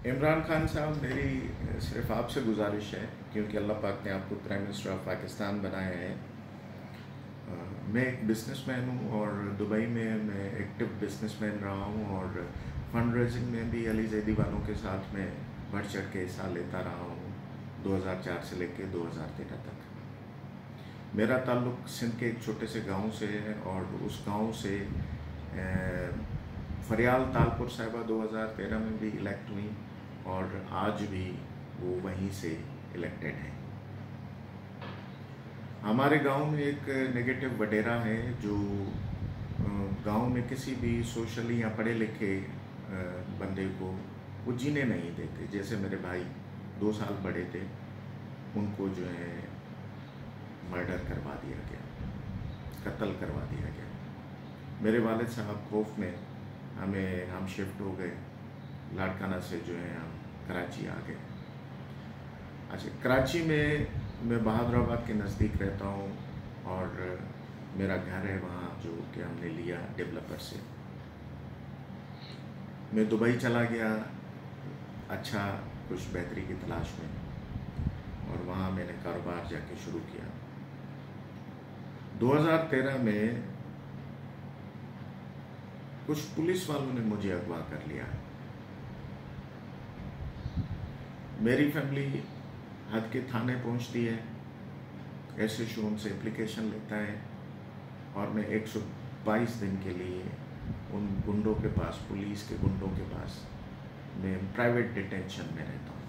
इमरान खान साहब, मेरी सिर्फ आपसे गुजारिश है, क्योंकि अल्लाह पाक ने आपको प्राइम मिनिस्टर ऑफ पाकिस्तान बनाया है। मैं एक बिजनेसमैन हूँ और दुबई में मैं एक्टिव बिजनेसमैन रहा हूँ और फंड रेजिंग में भी अली जैदी वालों के साथ में बढ़ चढ़ के हिस्सा लेता रहा हूँ 2004 से लेकर 2013 तक। मेरा ताल्लुक़ सिंध के एक छोटे से गांव से है और उस गांव से फरियाल तालपुर साहिबा 2013 में भी इलेक्ट हुई और आज भी वो वहीं से इलेक्टेड हैं। हमारे गांव में एक नेगेटिव वडेरा है जो गांव में किसी भी सोशली या पढ़े लिखे बंदे को वो जीने नहीं देते। जैसे मेरे भाई 2 साल बड़े थे, उनको जो है मर्डर करवा दिया गया, कत्ल करवा दिया गया। मेरे वालिद साहब खौफ में हम शिफ्ट हो गए, लाड़काना से जो है हम कराची आ गए। अच्छा, कराची में मैं बहादुराबाद के नज़दीक रहता हूँ और मेरा घर है वहाँ जो कि हमने लिया डेवलपर से। मैं दुबई चला गया अच्छा कुछ बेहतरी की तलाश में और वहाँ मैंने कारोबार जाके शुरू किया। 2013 में कुछ पुलिस वालों ने मुझे अगवा कर लिया। मेरी फैमिली हद के थाने पहुंचती है, एसएचओ उनसे एप्लीकेशन लेता है और मैं 122 दिन के लिए उन गुंडों के पास, पुलिस के गुंडों के पास मैं प्राइवेट डिटेंशन में रहता हूँ।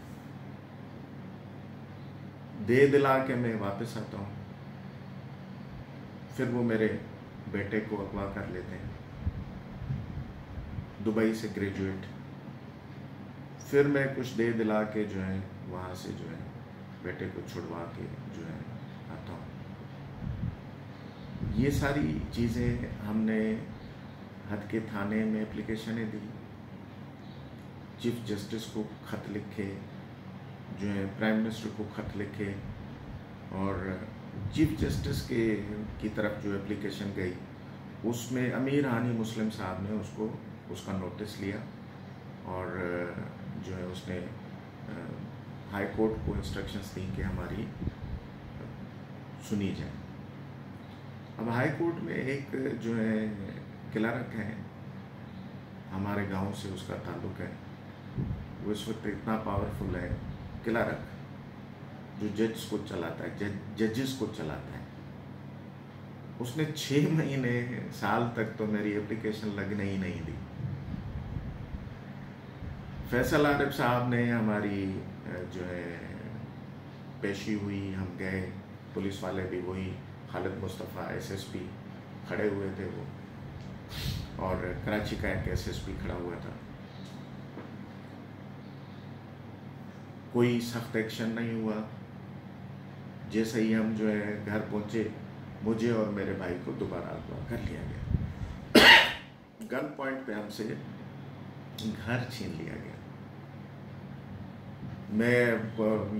दे दिला के मैं वापस आता हूँ, फिर वो मेरे बेटे को अगवा कर लेते हैं, दुबई से ग्रेजुएट। फिर मैं कुछ दे दिला के जो है वहाँ से जो है बेटे को छुड़वा के जो है आता हूँ। ये सारी चीज़ें हमने हद के थाने में एप्लीकेशनें दी, चीफ जस्टिस को ख़त लिखे, जो है प्राइम मिनिस्टर को ख़त लिखे और चीफ जस्टिस की तरफ जो एप्लीकेशन गई उसमें अमीर हानी मुस्लिम साहब ने उसका नोटिस लिया और जो है उसने हाई कोर्ट को इंस्ट्रक्शंस दी कि हमारी सुनी जाए। अब हाई कोर्ट में एक जो है क्लर्क है, हमारे गांव से उसका ताल्लुक़ है, वो इस वक्त इतना पावरफुल है, क्लर्क जो जज को चलाता है, जजेस को चलाता है। उसने 6 महीने साल तक तो मेरी एप्लीकेशन लगने ही नहीं दी। फैसल आरिफ साहब ने हमारी जो है पेशी हुई, हम गए, पुलिस वाले भी वही, खालिद मुस्तफ़ा एसएसपी खड़े हुए थे वो, और कराची का एक एसएसपी खड़ा हुआ था। कोई सख्त एक्शन नहीं हुआ। जैसे ही हम जो है घर पहुंचे, मुझे और मेरे भाई को दोबारा अगवा कर लिया गया। गन पॉइंट पे हमसे घर छीन लिया गया। मैं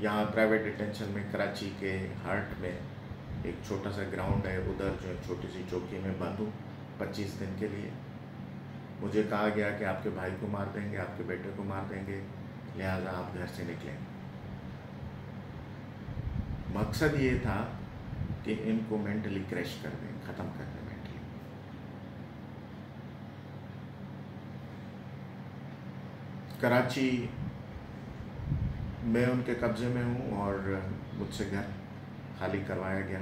यहाँ प्राइवेट डिटेंशन में कराची के हार्ट में एक छोटा सा ग्राउंड है, उधर जो है छोटी सी चौकी में बंद हूँ 25 दिन के लिए। मुझे कहा गया कि आपके भाई को मार देंगे, आपके बेटे को मार देंगे, लिहाजा आप घर से निकलें। मकसद ये था कि इनको मेंटली क्रैश कर दें, ख़त्म कर दें मेंटली। कराची मैं उनके कब्ज़े में हूँ और मुझसे घर खाली करवाया गया।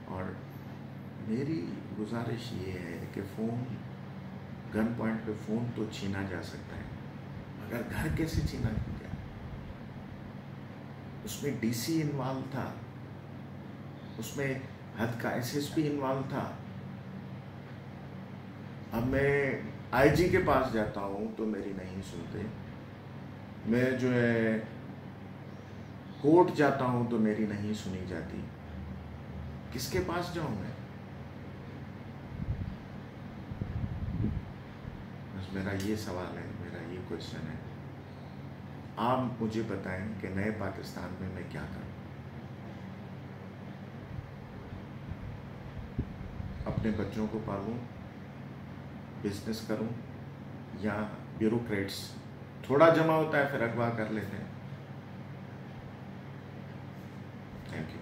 और मेरी गुजारिश ये है कि फ़ोन, गन पॉइंट पे फ़ोन तो छीना जा सकता है, मगर घर कैसे छीना गया? उसमें डीसी इन्वॉल्व था, उसमें हद का एसएसपी इन्वॉल्व था। अब मैं आईजी के पास जाता हूँ तो मेरी नहीं सुनते, मैं जो है कोर्ट जाता हूँ तो मेरी नहीं सुनी जाती। किसके पास जाऊँ मैं? बस मेरा ये सवाल है, मेरा ये क्वेश्चन है। आप मुझे बताएं कि नए पाकिस्तान में मैं क्या करूं? अपने बच्चों को पालूं, बिजनेस करूं, या ब्यूरोक्रेट्स थोड़ा जमा होता है फिर अगवा कर लेते हैं। Thank you.